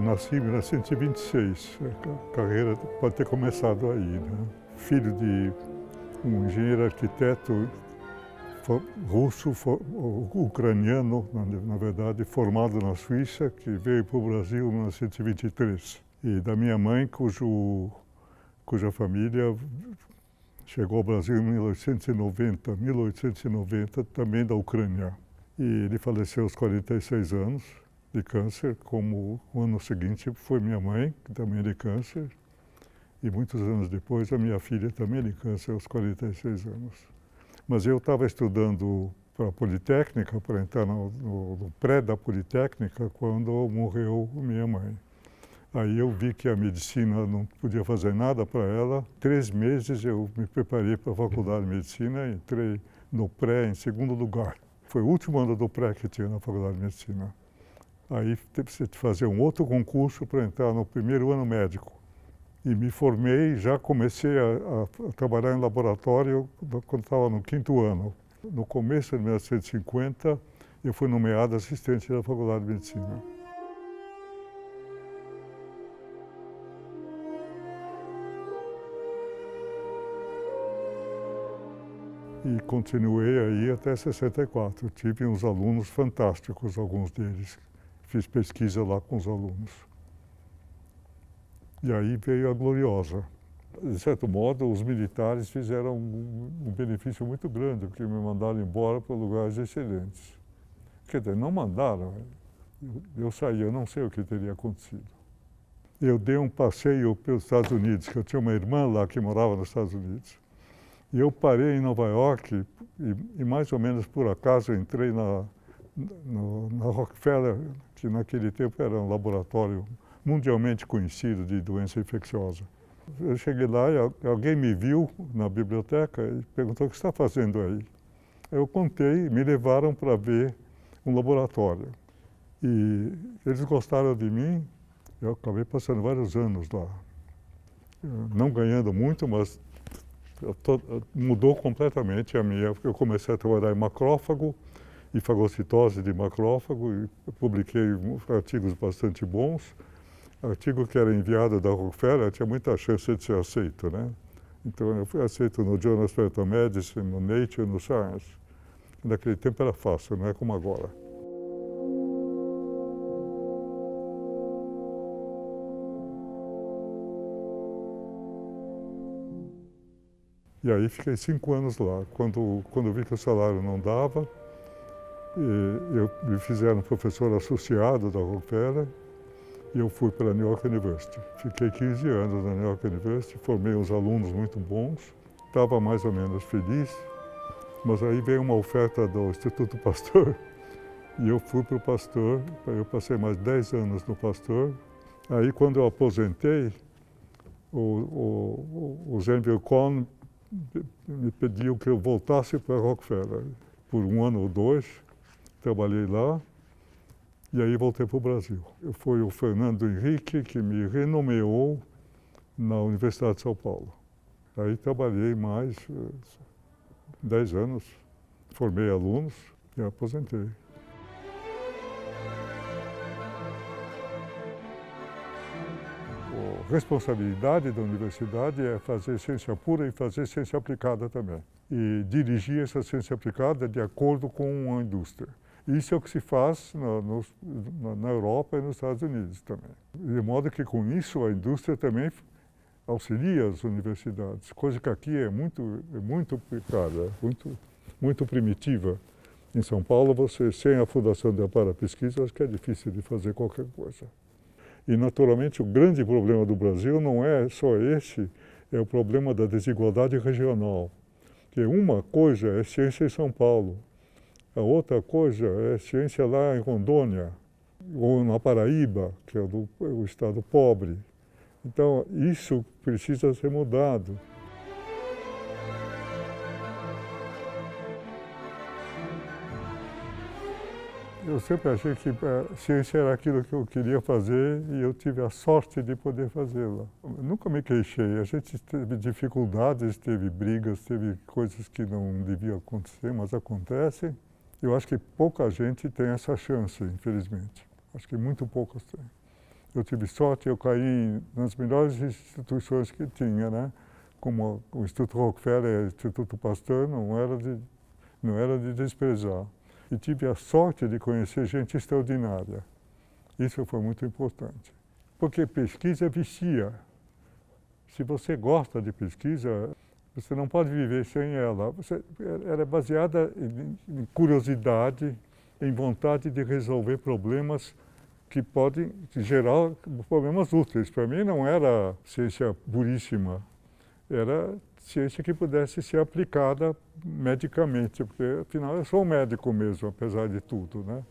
nasci em 1926, a carreira pode ter começado aí, né? Filho de um engenheiro arquiteto russo, ucraniano, na verdade, formado na Suíça, que veio para o Brasil em 1923. E da minha mãe, cuja família chegou ao Brasil em 1890, também da Ucrânia. E ele faleceu aos 46 anos de câncer, como o ano seguinte foi minha mãe, que também é de câncer, e muitos anos depois a minha filha também de câncer aos 46 anos. Mas eu estava estudando para a Politécnica, para entrar no pré da Politécnica, quando morreu minha mãe. Aí eu vi que a medicina não podia fazer nada para ela. 3 meses eu me preparei para a faculdade de medicina, entrei no pré em segundo lugar. Foi o último ano do pré que tinha na faculdade de medicina. Aí teve que fazer um outro concurso para entrar no primeiro ano médico. E me formei e já comecei a trabalhar em laboratório quando estava no 5º ano. No começo de 1950, eu fui nomeado assistente da faculdade de medicina. E continuei aí até 64. Tive uns alunos fantásticos, alguns deles. Fiz pesquisa lá com os alunos. E aí veio a Gloriosa. De certo modo, os militares fizeram um benefício muito grande, porque me mandaram embora para lugares excelentes. Quer dizer, não mandaram. Eu saí, eu não sei o que teria acontecido. Eu dei um passeio pelos Estados Unidos, que eu tinha uma irmã lá que morava nos Estados Unidos. E eu parei em Nova York e mais ou menos por acaso entrei na Rockefeller, que naquele tempo era um laboratório mundialmente conhecido de doença infecciosa. Eu cheguei lá e alguém me viu na biblioteca e perguntou: o que você está fazendo aí? Eu contei e me levaram para ver um laboratório. E eles gostaram de mim, eu acabei passando vários anos lá. Não ganhando muito, mas mudou completamente a minha. Eu comecei a trabalhar em macrófago e fagocitose de macrófago e publiquei artigos bastante bons. Artigo que era enviado da Rockefeller tinha muita chance de ser aceito, né? Então eu fui aceito no Journal of Experimental Medicine, no Nature, no Science. Naquele tempo era fácil, não é como agora. E aí fiquei 5 anos lá. Quando vi que o salário não dava, me fizeram professor associado da Rockefeller e eu fui para a New York University. Fiquei 15 anos na New York University, formei uns alunos muito bons, estava mais ou menos feliz, mas aí veio uma oferta do Instituto Pasteur e eu fui para o Pasteur. Eu passei mais 10 anos no Pasteur. Aí quando eu aposentei, o Zeinville Cohn me pediu que eu voltasse para a Rockefeller. Por 1 ano ou 2, trabalhei lá e aí voltei para o Brasil. Foi o Fernando Henrique que me renomeou na Universidade de São Paulo. Aí trabalhei mais 10 anos, formei alunos e aposentei. A responsabilidade da universidade é fazer ciência pura e fazer ciência aplicada também. E dirigir essa ciência aplicada de acordo com a indústria. Isso é o que se faz na Europa e nos Estados Unidos também. De modo que com isso a indústria também auxilia as universidades, coisa que aqui é muito precária, muito primitiva. Em São Paulo, sem a Fundação de Amparo à Pesquisa, acho que é difícil de fazer qualquer coisa. E, naturalmente, o grande problema do Brasil não é só esse, é o problema da desigualdade regional. Que uma coisa é ciência em São Paulo, a outra coisa é ciência lá em Rondônia, ou na Paraíba, que é o estado pobre. Então, isso precisa ser mudado. Eu sempre achei que a ciência era aquilo que eu queria fazer e eu tive a sorte de poder fazê-la. Nunca me queixei. A gente teve dificuldades, teve brigas, teve coisas que não deviam acontecer, mas acontecem. Eu acho que pouca gente tem essa chance, infelizmente. Acho que muito poucos têm. Eu tive sorte, eu caí nas melhores instituições que tinha, né? Como o Instituto Rockefeller e o Instituto Pasteur, não era de desprezar. E tive a sorte de conhecer gente extraordinária. Isso foi muito importante. Porque pesquisa vicia. Se você gosta de pesquisa, você não pode viver sem ela. Ela é baseada em curiosidade, em vontade de resolver problemas que podem gerar problemas úteis. Para mim não era ciência puríssima, era ciência que pudesse ser aplicada medicamente, porque afinal eu sou um médico mesmo, apesar de tudo, né?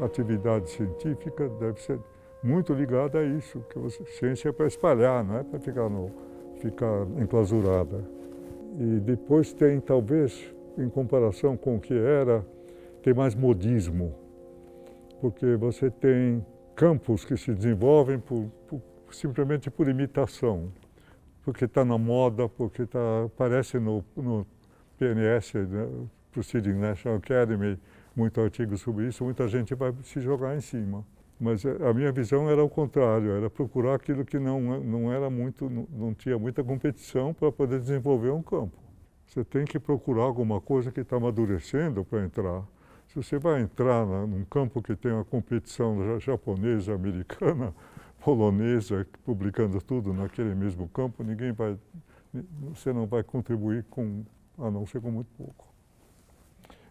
A atividade científica deve ser muito ligada a isso, que ciência é para espalhar, não é para ficar enclausurada. E depois tem, talvez, em comparação com o que era, tem mais modismo, porque você tem campos que se desenvolvem simplesmente por imitação, porque está na moda, porque aparece no PNS, né, Proceeding National Academy, muito artigo sobre isso, muita gente vai se jogar em cima. Mas a minha visão era o contrário, era procurar aquilo que não era muito, não tinha muita competição para poder desenvolver um campo. Você tem que procurar alguma coisa que está amadurecendo para entrar. Se você vai entrar num campo que tem uma competição japonesa, americana, polonesa, publicando tudo naquele mesmo campo, você não vai contribuir a não ser com muito pouco.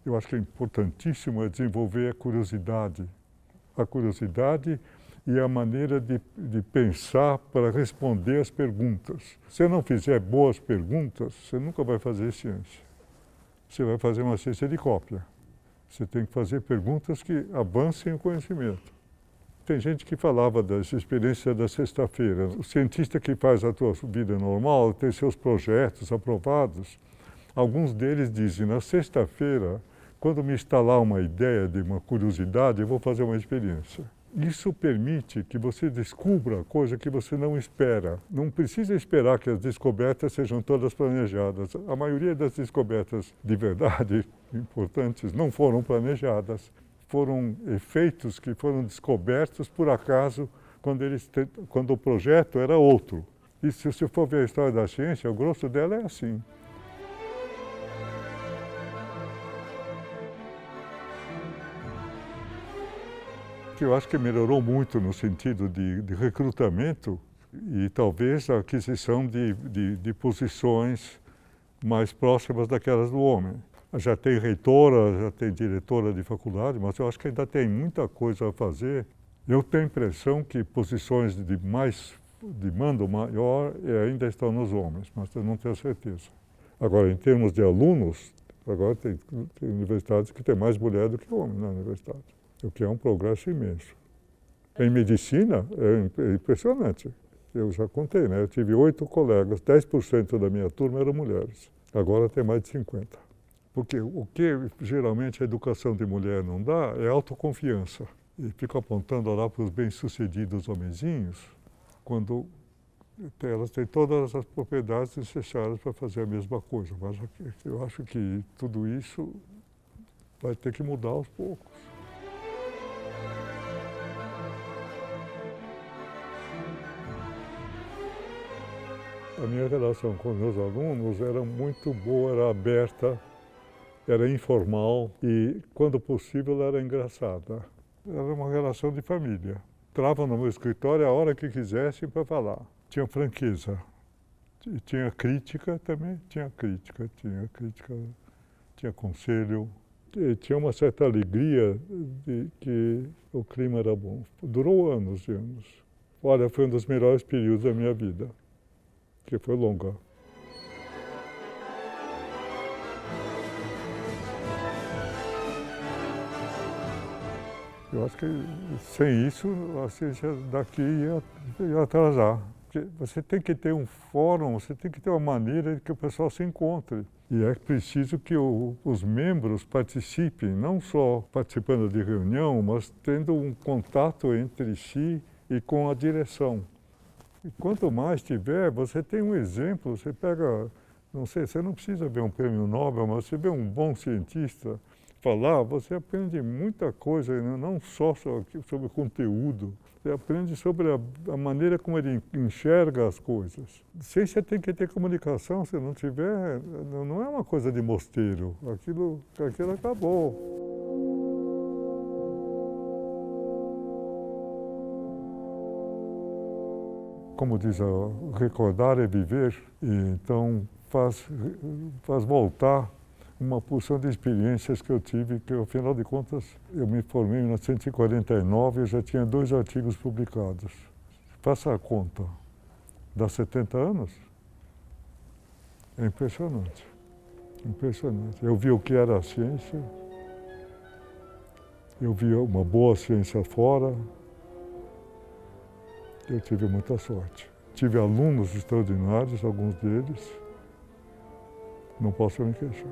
Eu acho que é importantíssimo desenvolver a curiosidade e a maneira de pensar para responder às perguntas. Se você não fizer boas perguntas, você nunca vai fazer ciência. Você vai fazer uma ciência de cópia. Você tem que fazer perguntas que avancem o conhecimento. Tem gente que falava das experiências da sexta-feira. O cientista que faz a sua vida normal tem seus projetos aprovados. Alguns deles dizem, na sexta-feira, quando me instalar uma ideia de uma curiosidade, eu vou fazer uma experiência. Isso permite que você descubra coisa que você não espera. Não precisa esperar que as descobertas sejam todas planejadas. A maioria das descobertas de verdade importantes não foram planejadas. Foram efeitos que foram descobertos por acaso quando o projeto era outro. E se você for ver a história da ciência, o grosso dela é assim. Que eu acho que melhorou muito no sentido de recrutamento e talvez a aquisição de posições mais próximas daquelas do homem. Já tem reitora, já tem diretora de faculdade, mas eu acho que ainda tem muita coisa a fazer. Eu tenho a impressão que posições de mando maior ainda estão nos homens, mas eu não tenho certeza. Agora, em termos de alunos, agora tem universidades que tem mais mulher do que homem na universidade. O que é um progresso imenso. Em medicina, é impressionante. Eu já contei, né? Eu tive 8 colegas, 10% da minha turma eram mulheres. Agora tem mais de 50%. Porque o que geralmente a educação de mulher não dá é autoconfiança. E fico apontando lá para os bem-sucedidos homenzinhos, quando elas têm todas as propriedades necessárias para fazer a mesma coisa. Mas eu acho que tudo isso vai ter que mudar aos poucos. A minha relação com meus alunos era muito boa, era aberta, era informal e, quando possível, era engraçada. Era uma relação de família. Entravam no meu escritório a hora que quisessem para falar. Tinha franqueza. E tinha crítica também, tinha conselho. E tinha uma certa alegria de que o clima era bom. Durou anos e anos. Olha, foi um dos melhores períodos da minha vida, que foi longa. Eu acho que sem isso a ciência daqui ia atrasar. Porque você tem que ter um fórum, você tem que ter uma maneira de que o pessoal se encontre. E é preciso que os membros participem, não só participando de reunião, mas tendo um contato entre si e com a direção. E quanto mais tiver, você tem um exemplo, você pega, não sei, você não precisa ver um prêmio Nobel, mas você vê um bom cientista, falar, você aprende muita coisa, né? Não só sobre o conteúdo, você aprende sobre a maneira como ele enxerga as coisas. Ciência tem que ter comunicação, se não tiver, não é uma coisa de mosteiro, aquilo acabou. Como diz, recordar é viver, e então faz voltar uma porção de experiências que eu tive, que, afinal de contas, eu me formei em 1949 e já tinha 2 artigos publicados. Faça a conta, dá 70 anos? É impressionante, impressionante. Eu vi o que era a ciência, eu vi uma boa ciência fora, eu tive muita sorte. Tive alunos extraordinários, alguns deles, não posso me queixar.